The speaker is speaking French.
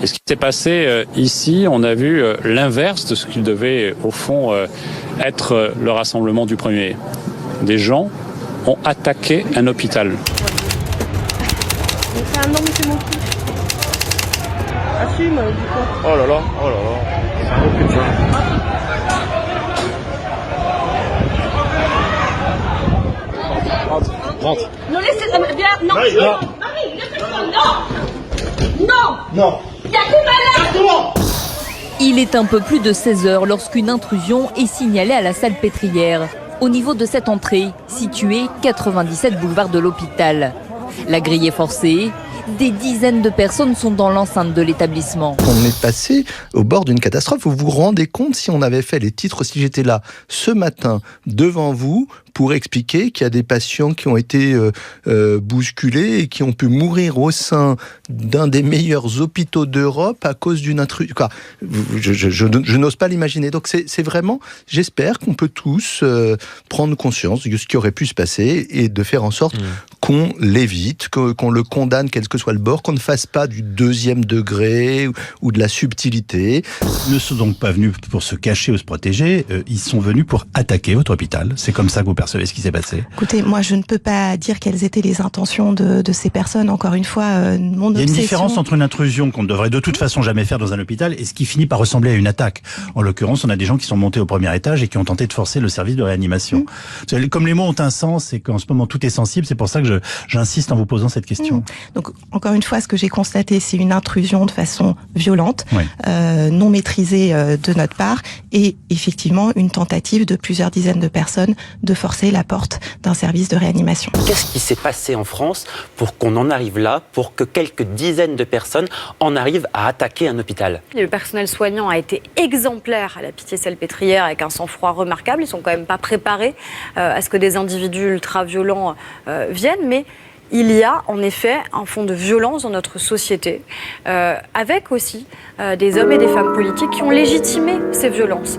Et ce qui s'est passé ici, on a vu l'inverse de ce qu'il devait, au fond, être le rassemblement du 1er mai. Des gens ont attaqué un hôpital. C'est un homme, c'est mon fils. Assume, du coup. Oh là là. C'est un autre putain. Rentre. Non, laissez, viens, non. Marie, laissez-moi, non. Il y a que malade. Il est un peu plus de 16h lorsqu'une intrusion est signalée à la salle pétrière, au niveau de cette entrée, située 97 boulevard de l'Hôpital. La grille est forcée. Des dizaines de personnes sont dans l'enceinte de l'établissement. On est passé au bord d'une catastrophe. Vous vous rendez compte, si on avait fait les titres, si j'étais là ce matin devant vous pour expliquer qu'il y a des patients qui ont été bousculés et qui ont pu mourir au sein d'un des meilleurs hôpitaux d'Europe à cause d'une intrusion. Je n'ose pas l'imaginer. Donc c'est vraiment, j'espère qu'on peut tous prendre conscience de ce qui aurait pu se passer et de faire en sorte qu'on l'évite, qu'on le condamne, quel que soit le bord, qu'on ne fasse pas du deuxième degré ou de la subtilité. Ils ne sont donc pas venus pour se cacher ou se protéger, ils sont venus pour attaquer votre hôpital. C'est comme ça que vous percevez ce qui s'est passé? Écoutez, moi je ne peux pas dire quelles étaient les intentions de ces personnes. Encore une fois, mon obsession... Il y a une différence entre une intrusion qu'on ne devrait de toute façon jamais faire dans un hôpital et ce qui finit par ressembler à une attaque. En l'occurrence, on a des gens qui sont montés au premier étage et qui ont tenté de forcer le service de réanimation. Comme les mots ont un sens et qu'en ce moment tout est sensible, c'est pour ça que j'insiste en vous posant cette question. Donc, encore une fois, ce que j'ai constaté, c'est une intrusion de façon violente, oui. Non maîtrisée de notre part, et effectivement une tentative de plusieurs dizaines de personnes de forcer la porte d'un service de réanimation. Qu'est-ce qui s'est passé en France pour qu'on en arrive là, pour que quelques dizaines de personnes en arrivent à attaquer un hôpital? Le personnel soignant a été exemplaire à la Pitié-Salpêtrière avec un sang-froid remarquable. Ils ne sont quand même pas préparés à ce que des individus ultra-violents viennent, mais il y a en effet un fond de violence dans notre société, avec aussi des hommes et des femmes politiques qui ont légitimé ces violences.